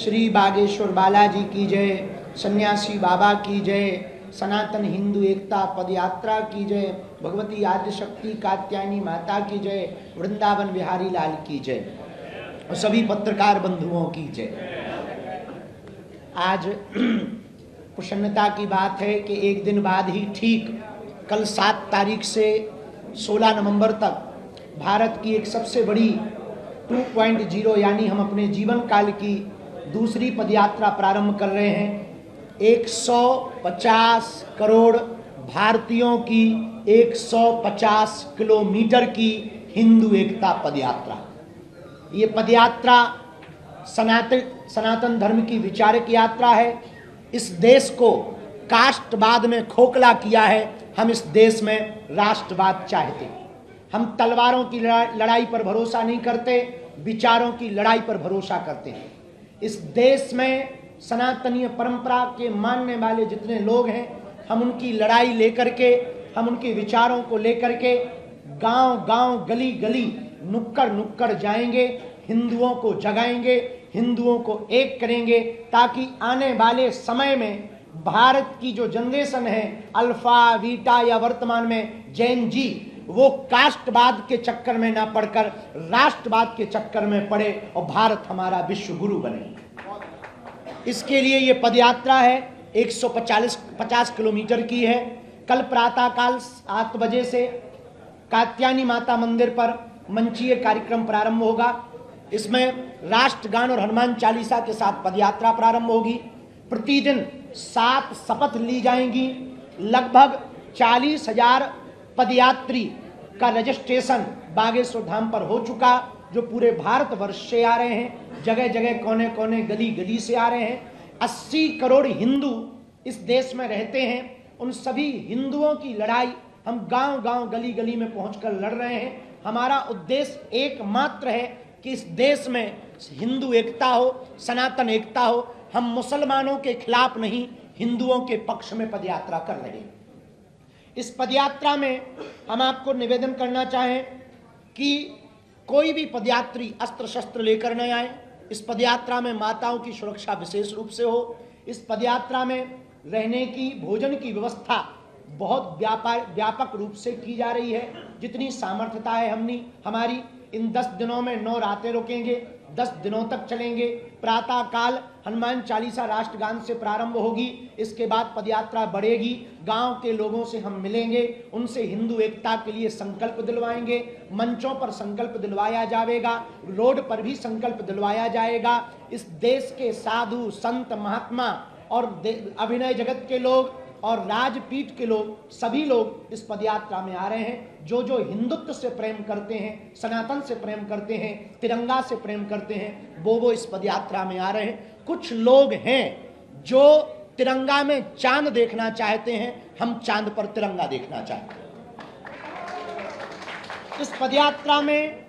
श्री बागेश्वर बालाजी की जय, सन्यासी बाबा की जय, सनातन हिंदू एकता पदयात्रा की जय, भगवती आदिशक्ति कात्यायनी माता की जय, वृंदावन बिहारी लाल की जय और सभी पत्रकार बंधुओं की जय। आज प्रसन्नता की बात है कि एक दिन बाद ही ठीक कल 7 तारीख से 16 नवंबर तक भारत की एक सबसे बड़ी 2.0 यानी हम अपने जीवन काल की दूसरी पदयात्रा प्रारंभ कर रहे हैं। 150 करोड़ भारतीयों की 150 किलोमीटर की हिंदू एकता पदयात्रा। ये पदयात्रा सनातन धर्म की विचारक यात्रा है। इस देश को कास्टवाद में खोखला किया है। हम इस देश में राष्ट्रवाद चाहते हैं। हम तलवारों की लड़ाई पर भरोसा नहीं करते, विचारों की लड़ाई पर भरोसा करते हैं। इस देश में सनातनीय परंपरा के मानने वाले जितने लोग हैं, हम उनकी लड़ाई लेकर के, हम उनके विचारों को लेकर के गांव गांव, गली गली, नुक्कड़ नुक्कड़ जाएंगे, हिंदुओं को जगाएंगे, हिंदुओं को एक करेंगे, ताकि आने वाले समय में भारत की जो जनरेशन है, अल्फा बीटा या वर्तमान में जैन जी, वो कास्टवाद के चक्कर में ना पड़कर राष्ट्रवाद के चक्कर में पड़े और भारत हमारा विश्व गुरु बने। इसके लिए ये पदयात्रा है, 150 किलोमीटर की है। कल प्रातःकाल 7 बजे से कात्यायनी माता मंदिर पर मंचीय कार्यक्रम प्रारंभ होगा। इसमें राष्ट्रगान और हनुमान चालीसा के साथ पदयात्रा प्रारंभ होगी। प्रतिदिन 7 शपथ ली जाएंगी। लगभग 40,000 पदयात्री का रजिस्ट्रेशन बागेश्वर धाम पर हो चुका, जो पूरे भारत वर्ष से आ रहे हैं, जगह जगह कोने कोने गली गली से आ रहे हैं। 80 करोड़ हिंदू इस देश में रहते हैं। उन सभी हिंदुओं की लड़ाई हम गांव गांव, गली गली में पहुंचकर लड़ रहे हैं। हमारा उद्देश्य एकमात्र है कि इस देश में हिंदू एकता हो, सनातन एकता हो। हम मुसलमानों के खिलाफ नहीं, हिंदुओं के पक्ष में पदयात्रा कर रहे हैं। इस पदयात्रा में हम आपको निवेदन करना चाहें कि कोई भी पदयात्री अस्त्र शस्त्र लेकर न आए। इस पदयात्रा में माताओं की सुरक्षा विशेष रूप से हो। इस पदयात्रा में रहने की, भोजन की व्यवस्था बहुत व्यापक रूप से की जा रही है। जितनी सामर्थ्यता है हमारी, इन 10 दिनों में 9 रातें रुकेंगे, 10 दिनों तक चलेंगे। प्रातः काल हनुमान चालीसा राष्ट्रगान से प्रारंभ होगी। इसके बाद पदयात्रा बढ़ेगी। गांव के लोगों से हम मिलेंगे, उनसे हिंदू एकता के लिए संकल्प दिलवाएंगे। मंचों पर संकल्प दिलवाया जाएगा, रोड पर भी संकल्प दिलवाया जाएगा। इस देश के साधु संत महात्मा और अभिनय जगत के लोग और राजपीठ के लोग, सभी लोग इस पदयात्रा में आ रहे हैं। जो जो हिंदुत्व से प्रेम करते हैं, सनातन से प्रेम करते हैं, तिरंगा से प्रेम करते हैं, वो इस पदयात्रा में आ रहे हैं। कुछ लोग हैं जो तिरंगा में चांद देखना चाहते हैं, हम चांद पर तिरंगा देखना चाहते हैं। इस पदयात्रा में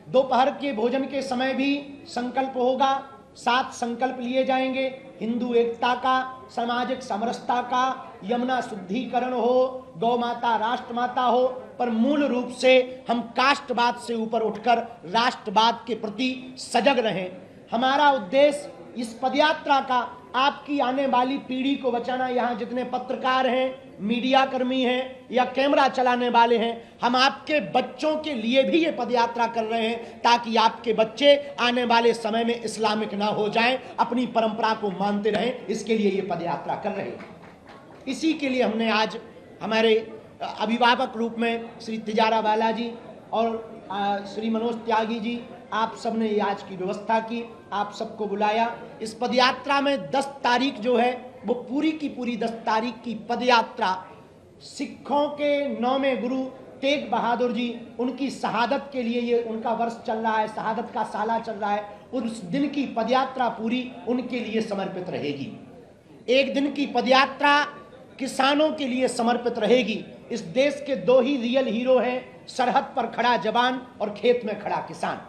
दोपहर के भोजन के समय भी संकल्प होगा। 7 संकल्प लिए जाएंगे। हिंदू एकता का, सामाजिक समरसता का, यमुना शुद्धिकरण हो, गौ माता राष्ट्रमाता हो, पर मूल रूप से हम कास्टवाद से ऊपर उठकर राष्ट्रवाद के प्रति सजग रहें। हमारा उद्देश्य इस पदयात्रा का आपकी आने वाली पीढ़ी को बचाना। यहाँ जितने पत्रकार हैं, मीडिया कर्मी हैं या कैमरा चलाने वाले हैं, हम आपके बच्चों के लिए भी ये पदयात्रा कर रहे हैं, ताकि आपके बच्चे आने वाले समय में इस्लामिक ना हो जाएं, अपनी परंपरा को मानते रहें। इसके लिए ये पदयात्रा कर रहे हैं। इसी के लिए हमने आज हमारे अभिभावक रूप में श्री तिजारा बालाजी और श्री मनोज त्यागी जी, आप सब ने आज की व्यवस्था की, आप सबको बुलाया। इस पदयात्रा में 10 तारीख जो है वो पूरी की पूरी 10 तारीख की पदयात्रा सिखों के 9वें गुरु तेग बहादुर जी, उनकी शहादत के लिए ये उनका वर्ष चल रहा है, शहादत का साला चल रहा है। उस दिन की पदयात्रा पूरी उनके लिए समर्पित रहेगी। एक दिन की पदयात्रा किसानों के लिए समर्पित रहेगी। इस देश के 2 ही रियल हीरो हैं, सरहद पर खड़ा जवान और खेत में खड़ा किसान।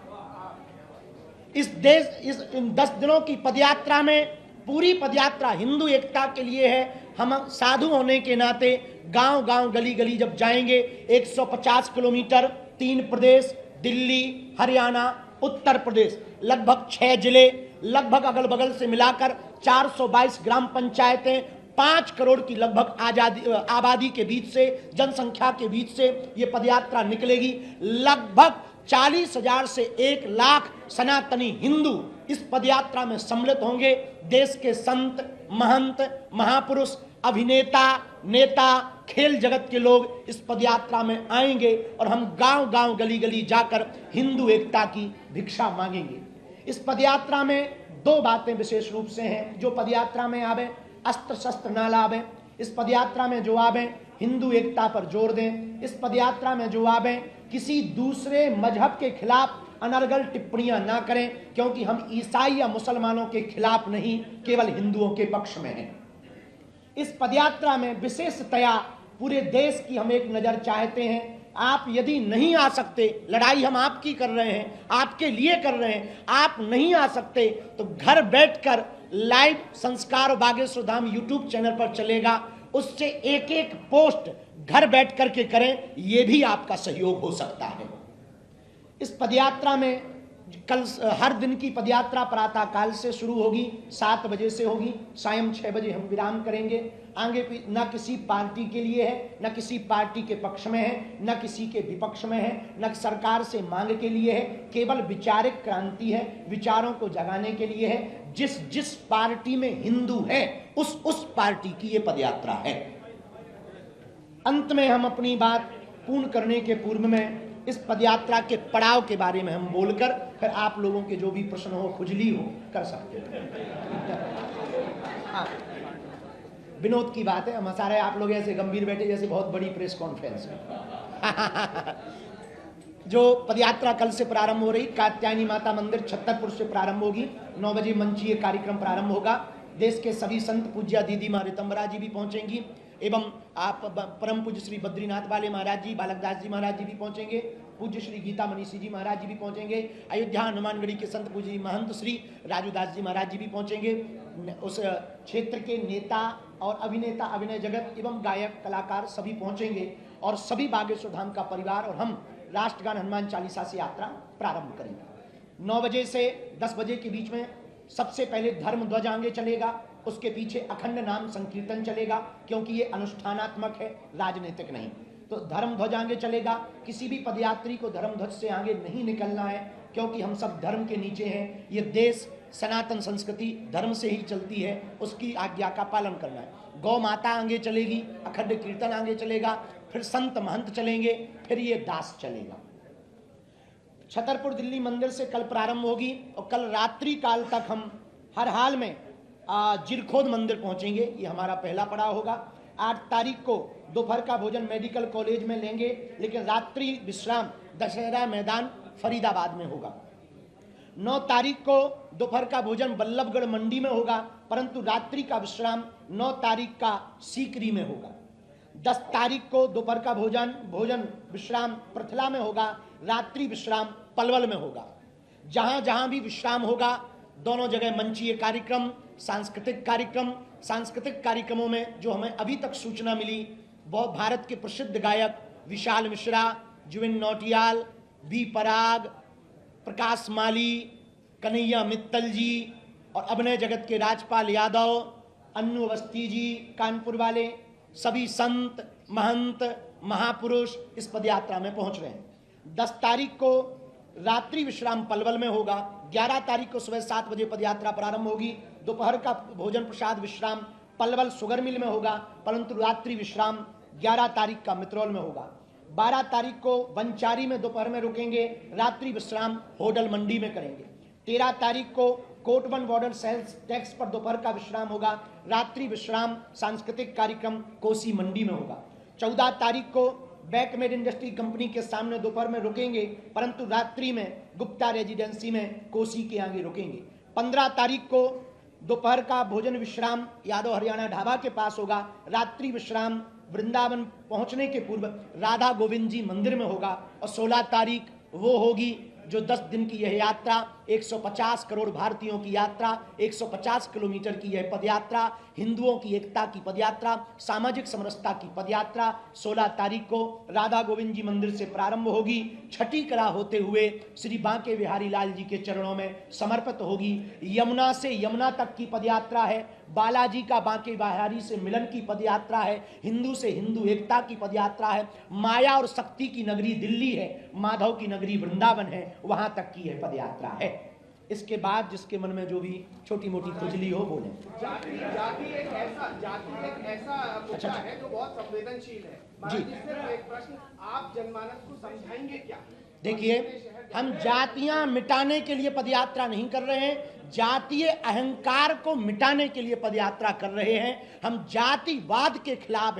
इन 10 दिनों की पदयात्रा में पूरी पदयात्रा हिंदू एकता के लिए है। हम साधु होने के नाते गांव गांव, गली गली जब जाएंगे, 150 किलोमीटर, 3 प्रदेश, दिल्ली, हरियाणा, उत्तर प्रदेश, लगभग 6 जिले, लगभग अगल बगल से मिलाकर 422 ग्राम पंचायतें, 5 करोड़ की लगभग आबादी के बीच से, जनसंख्या के बीच से ये पदयात्रा निकलेगी। लगभग 40,000 से 1 लाख सनातनी हिंदू इस पदयात्रा में सम्मिलित होंगे। देश के संत, महंत, महापुरुष, अभिनेता, नेता, खेल जगत के लोग इस पदयात्रा में आएंगे और हम गांव गांव, गली गली जाकर हिंदू एकता की भिक्षा मांगेंगे। इस पदयात्रा में 2 बातें विशेष रूप से हैं। जो पदयात्रा में आवे अस्त्र शस्त्र ना लावे। इस पदयात्रा में जो आवे हिंदू एकता पर जोर दें। इस पदयात्रा में जो आवे किसी दूसरे मजहब के खिलाफ अनर्गल टिप्पणियां ना करें, क्योंकि हम ईसाई या मुसलमानों के खिलाफ नहीं, केवल हिंदुओं के पक्ष में हैं। इस पदयात्रा में विशेषतया पूरे देश की हम एक नजर चाहते हैं। आप यदि नहीं आ सकते, लड़ाई हम आपकी कर रहे हैं, आपके लिए कर रहे हैं, आप नहीं आ सकते तो घर बैठकर लाइव संस्कार बागेश्वर धाम यूट्यूब चैनल पर चलेगा, उससे एक एक पोस्ट घर बैठ करके करें, यह भी आपका सहयोग हो सकता है। इस पदयात्रा में कल हर दिन की पदयात्रा प्रातः काल से शुरू होगी, 7 बजे से होगी, सायं 6 बजे हम विराम करेंगे। आगे न किसी पार्टी के लिए है, न किसी पार्टी के पक्ष में है, न किसी के विपक्ष में है, न सरकार से मांग के लिए है, केवल विचारिक क्रांति है, विचारों को जगाने के लिए है। जिस जिस पार्टी में हिंदू है उस पार्टी की ये पदयात्रा है। अंत में हम अपनी बात पूर्ण करने के पूर्व में इस पदयात्रा के पड़ाव के बारे में हम बोलकर फिर आप लोगों के जो भी प्रश्न हो, खुजली हो, कर सकते हैं। हाँ, विनोद की बात है, हम सारे आप लोग ऐसे गंभीर बैठे जैसे बहुत बड़ी प्रेस कॉन्फ्रेंस में। जो पदयात्रा कल से प्रारंभ हो रही, कात्यायनी माता मंदिर छतरपुर से प्रारंभ होगी। 9 बजे मंचीय कार्यक्रम प्रारंभ होगा। देश के सभी संत पूज्या दीदी माँ रितंबरा जी भी पहुंचेंगी एवं आप परम पूज्य श्री बद्रीनाथ वाले महाराज जी, बालकदास जी महाराज जी भी पहुंचेंगे, पूज्य श्री गीता मनीषी जी महाराज जी भी पहुंचेंगे, अयोध्या हनुमानगढ़ी के संत पूज्य महंत श्री राजूदास जी महाराज जी भी पहुंचेंगे। उस क्षेत्र के नेता और अभिनेता, अभिनय जगत एवं गायक कलाकार सभी पहुंचेंगे और सभी बागेश्वर धाम का परिवार और हम राष्ट्रगान हनुमान चालीसा से यात्रा प्रारंभ करेंगे। 9 बजे से 10 बजे के बीच में सबसे पहले धर्म ध्वज आगे चलेगा, उसके पीछे अखंड नाम संकीर्तन चलेगा, क्योंकि ये अनुष्ठानात्मक है, राजनीतिक नहीं। तो धर्म ध्वज आगे चलेगा। किसी भी पदयात्री को धर्म ध्वज से आगे नहीं निकलना है, क्योंकि हम सब धर्म के नीचे हैं। ये देश सनातन संस्कृति धर्म से ही चलती है, उसकी आज्ञा का पालन करना है। गौ माता आगे चलेगी, अखंड कीर्तन आगे चलेगा, फिर संत महंत चलेंगे, फिर ये दास चलेगा। छतरपुर दिल्ली मंदिर से कल प्रारंभ होगी और कल रात्रि काल तक हम हर हाल में जिरखोद मंदिर पहुंचेंगे। ये हमारा पहला पड़ाव होगा। 8 तारीख को दोपहर का भोजन मेडिकल कॉलेज में लेंगे, लेकिन रात्रि विश्राम दशहरा मैदान फरीदाबाद में होगा। 9 तारीख को दोपहर का भोजन बल्लभगढ़ मंडी में होगा, परंतु रात्रि का विश्राम 9 तारीख का सीकरी में होगा। 10 तारीख को दोपहर का भोजन विश्राम पृथला में होगा, रात्रि विश्राम पलवल में होगा। जहां जहां भी विश्राम होगा, दोनों जगह मंचीय कार्यक्रम, सांस्कृतिक कार्यक्रमों में जो हमें अभी तक सूचना मिली, वो भारत के प्रसिद्ध गायक विशाल मिश्रा, जुबिन नौटियाल, बी पराग, प्रकाश माली, कन्हैया मित्तल जी और अभिनय जगत के राजपाल यादव, अन्नू अवस्थी जी कानपुर वाले, सभी संत महंत महापुरुष इस पदयात्रा में पहुंच रहे हैं। 10 तारीख को रात्रि विश्राम पलवल में होगा। 11 तारीख को सुबह 7 बजे पदयात्रा प्रारंभ होगी। दोपहर का भोजन प्रसाद विश्राम पलवल शुगर मिल में होगा, परंतु रात्रि विश्राम 11 तारीख का मित्रौल में होगा। 12 तारीख को बंचारी में दोपहर में रुकेंगे, रात्रि विश्राम होडल मंडी में करेंगे। 13 तारीख को कोटवन बॉर्डर सेल्स टैक्स पर दोपहर का विश्राम होगा, रात्रि विश्राम सांस्कृतिक कार्यक्रम कोसी मंडी में होगा। 14 तारीख को बैकमेड इंडस्ट्री कंपनी के सामने दोपहर में रुकेंगे, परंतु रात्रि में गुप्ता रेजिडेंसी में कोसी के आगे रुकेंगे। 15 तारीख को दोपहर का भोजन विश्राम यादव हरियाणा ढाबा के पास होगा, रात्रि विश्राम वृंदावन पहुंचने के पूर्व राधा गोविंद जी मंदिर में होगा। और 16 तारीख वो होगी जो 10 दिन की यह यात्रा, 150 करोड़ भारतीयों की यात्रा, 150 किलोमीटर की यह पदयात्रा, हिंदुओं की एकता की पदयात्रा, सामाजिक समरसता की पदयात्रा 16 तारीख को राधा गोविंद जी मंदिर से प्रारंभ होगी, छठी कला होते हुए श्री बांके बिहारी लाल जी के चरणों में समर्पित होगी। यमुना से यमुना तक की पदयात्रा है, बालाजी का बांके बिहारी से मिलन की पदयात्रा है, हिंदू से हिंदू एकता की पदयात्रा है, माया और शक्ति की नगरी दिल्ली है, माधव की नगरी वृंदावन है, वहां तक की यह पदयात्रा है। इसके बाद जिसके मन में जो भी छोटी मोटी खुजली हो बोले। जाति एक ऐसा मुद्दा है जो बहुत संवेदनशील है। जी, एक प्रश्न, आप जनमानस को समझाएंगे क्या? देखिए, हम जातियां मिटाने के लिए पदयात्रा नहीं कर रहे हैं, जातीय अहंकार को मिटाने के लिए पदयात्रा कर रहे हैं। हम जातिवाद के खिलाफ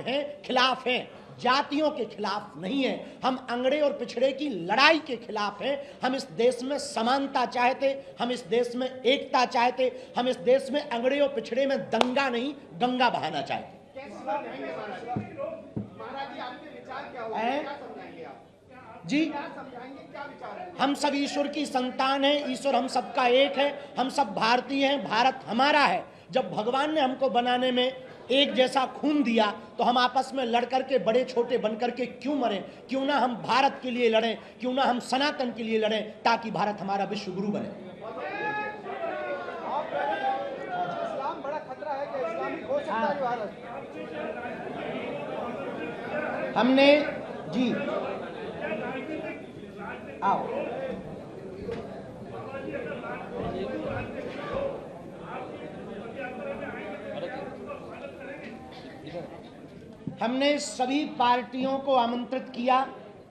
हैं, जातियों के खिलाफ नहीं है। हम अंगड़े और पिछड़े की लड़ाई के खिलाफ हैं। हम इस देश में समानता चाहते, हम इस देश में एकता चाहते, हम इस देश में अंगड़े और पिछड़े में दंगा नहीं गंगा बहाना चाहते। महाराज जी, आपके विचार क्या होंगे? क्या समझाएंगे आप? जी, क्या समझाएंगे, क्या विचार है? हम सब ईश्वर की संतान हैं, ईश्वर हम सबका एक है, हम सब भारतीय हैं, भारत हमारा है। जब भगवान ने हमको बनाने में एक जैसा खून दिया तो हम आपस में लड़ करके बड़े छोटे बनकर के क्यों मरें? क्यों ना हम भारत के लिए लड़ें, क्यों ना हम सनातन के लिए लड़ें, ताकि भारत हमारा विश्व गुरु बने। इस्लाम बड़ा खतरा है कि इस्लामिक हो सकता है भारत? हमने जी आओ हमने सभी पार्टियों को आमंत्रित किया,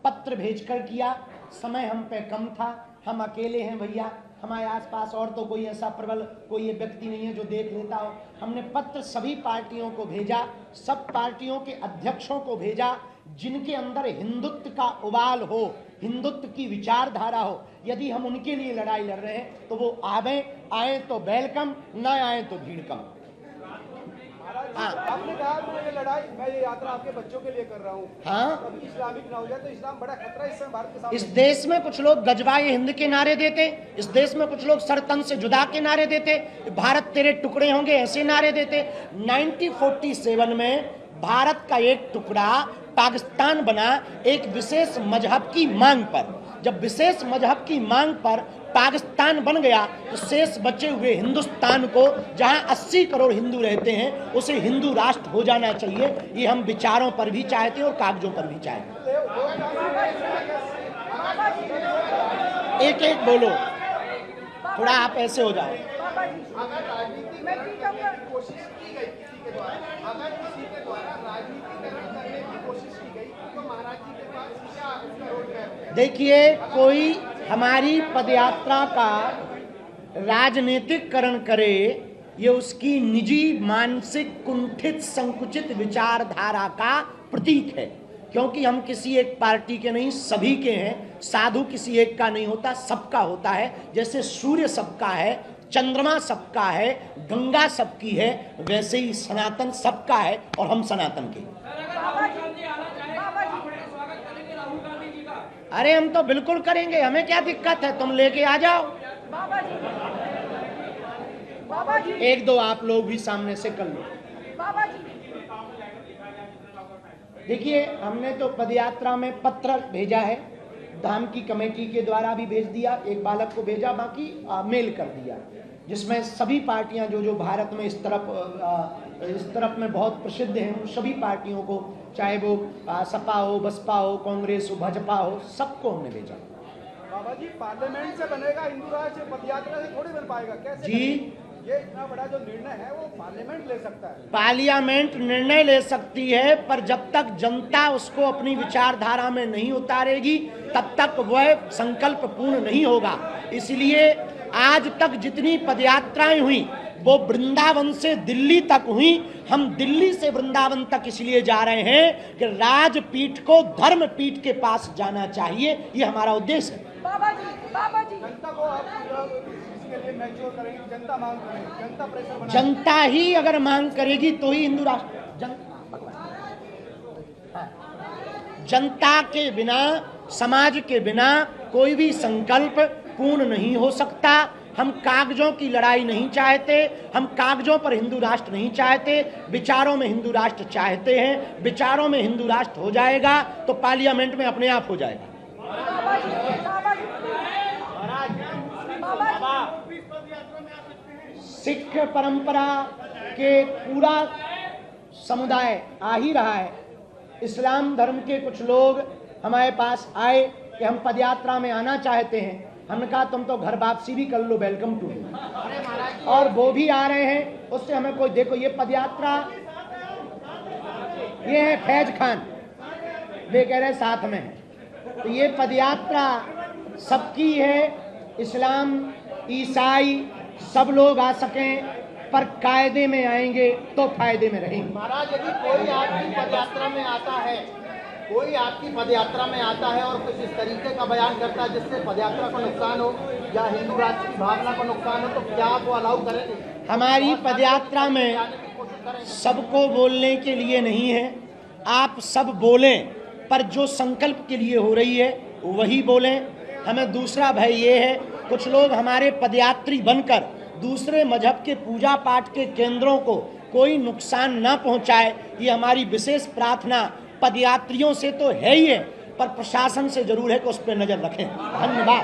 पत्र भेजकर किया। समय हम पे कम था, हम अकेले हैं भैया, हमारे आसपास और तो कोई ऐसा प्रबल कोई ये व्यक्ति नहीं है जो देख लेता हो। हमने पत्र सभी पार्टियों को भेजा, सब पार्टियों के अध्यक्षों को भेजा, जिनके अंदर हिंदुत्व का उबाल हो, हिंदुत्व की विचारधारा हो। यदि हम उनके लिए लड़ाई लड़ रहे हैं तो वो आए तो वेलकम, न आए तो भीड़ कम। आपने कहा मैं ये यात्रा आपके बच्चों के लिए कर रहा हूँ। हाँ, कभी इस्लामिक ना हो जाए तो इस्लाम बड़ा खतरा इस समय भारत के सामने। इस देश में कुछ लोग गजबाए हिंद के नारे देते, इस देश में कुछ लोग सरतन से जुदा के नारे देते, भारत तेरे टुकड़े होंगे ऐसे नारे देते। 1947 में भारत का एक टुकड़ा पाकिस्तान बना एक विशेष मजहब की मांग पर। जब विशेष मजहब की मांग पर पाकिस्तान बन गया तो शेष बचे हुए हिंदुस्तान को, जहां 80 करोड़ हिंदू रहते हैं, उसे हिंदू राष्ट्र हो जाना चाहिए। ये हम विचारों पर भी चाहते हैं और कागजों पर भी चाहते हैं। एक एक बोलो, थोड़ा आप ऐसे हो जाओ। अगर राजनीतिक कोशिश की गई किसी के द्वारा, अगर किसी के द्वारा राजनीतिकरण करने की कोशिश की गई तो महाराज जी के पास क्या उसका रोल है? देखिए, कोई हमारी पदयात्रा का राजनीतिकरण करे, ये उसकी निजी मानसिक कुंठित संकुचित विचारधारा का प्रतीक है। क्योंकि हम किसी एक पार्टी के नहीं, सभी के हैं। साधु किसी एक का नहीं होता, सबका होता है। जैसे सूर्य सबका है, चंद्रमा सबका है, गंगा सबकी है, वैसे ही सनातन सबका है और हम सनातन के। अरे हम तो बिल्कुल करेंगे, हमें क्या दिक्कत है, तुम लेके आ जाओ। बाबा जी, एक दो आप लोग भी सामने से कर लो। बाबा जी, देखिए, हमने तो पदयात्रा में पत्र भेजा है, धाम की कमेटी के द्वारा भी भेज दिया, एक बालक को भेजा, बाकी मेल कर दिया, जिसमें सभी पार्टियां जो भारत में इस तरफ में बहुत प्रसिद्ध हैं, उन सभी पार्टियों को, चाहे वो सपा हो, बसपा हो, कांग्रेस हो, भाजपा हो, सबको हमने भेजा। बाबा जी, पार्लियामेंट से बनेगा हिंदू राष्ट्र, पदयात्रा से थोड़ी बन पाएगा, कैसे जी? ये इतना बड़ा जो निर्णय है वो पार्लियामेंट ले सकता है। पार्लियामेंट निर्णय ले सकती है, पर जब तक जनता उसको अपनी विचारधारा में नहीं उतारेगी तब तक वह संकल्प पूर्ण नहीं होगा। इसलिए आज तक जितनी पदयात्राएं हुई वो वृंदावन से दिल्ली तक हुई। हम दिल्ली से वृंदावन तक इसलिए जा रहे हैं कि राजपीठ को धर्मपीठ के पास जाना चाहिए, ये हमारा उद्देश्य है। बाबा जी, जनता को आप इसके लिए मैच्योर करेंगे, जनता मांग करेगी, जनता प्रेशर बनाएगी। जनता ही अगर मांग करेगी तो ही हिंदू राष्ट्र। जनता के बिना, समाज के बिना कोई भी संकल्प पूर्ण नहीं हो सकता। हम कागजों की लड़ाई नहीं चाहते, हम कागजों पर हिंदू राष्ट्र नहीं चाहते, विचारों में हिंदू राष्ट्र चाहते हैं। विचारों में हिंदू राष्ट्र हो जाएगा तो पार्लियामेंट में अपने आप हो जाएगा। बाबा जी, बाबा जी, बाबा जी, सिख परंपरा के पूरा समुदाय आ ही रहा है। इस्लाम धर्म के कुछ लोग हमारे पास आए कि हम पदयात्रा में आना चाहते हैं। हमने कहा तुम तो घर वापसी भी कर लो, वेलकम टू यू। और वो भी आ रहे हैं, उससे हमें कोई, देखो ये पदयात्रा, ये है फैज खान, वे कह रहे साथ में है। तो ये पदयात्रा सबकी है, इस्लाम ईसाई सब लोग आ सकें, पर कायदे में आएंगे तो फायदे में रहेंगे। महाराज यदि कोई आपकी पदयात्रा में आता है, कोई आपकी पदयात्रा में आता है और कुछ इस तरीके का बयान करता है जिससे पदयात्रा को नुकसान हो या हिंदू राष्ट्र की भावना को नुकसान हो, तो क्या आप वो अलाउ करेंगे? हमारी पदयात्रा में सबको बोलने के लिए नहीं है, आप सब बोलें, पर जो संकल्प के लिए हो रही है वही बोलें। हमें दूसरा भय ये है, कुछ लोग हमारे पदयात्री बनकर दूसरे मजहब के पूजा पाठ के केंद्रों को कोई नुकसान न पहुंचाए, ये हमारी विशेष प्रार्थना पदयात्रियों से तो है ही है, पर प्रशासन से जरूर है कि उस पर नजर रखें। धन्यवाद।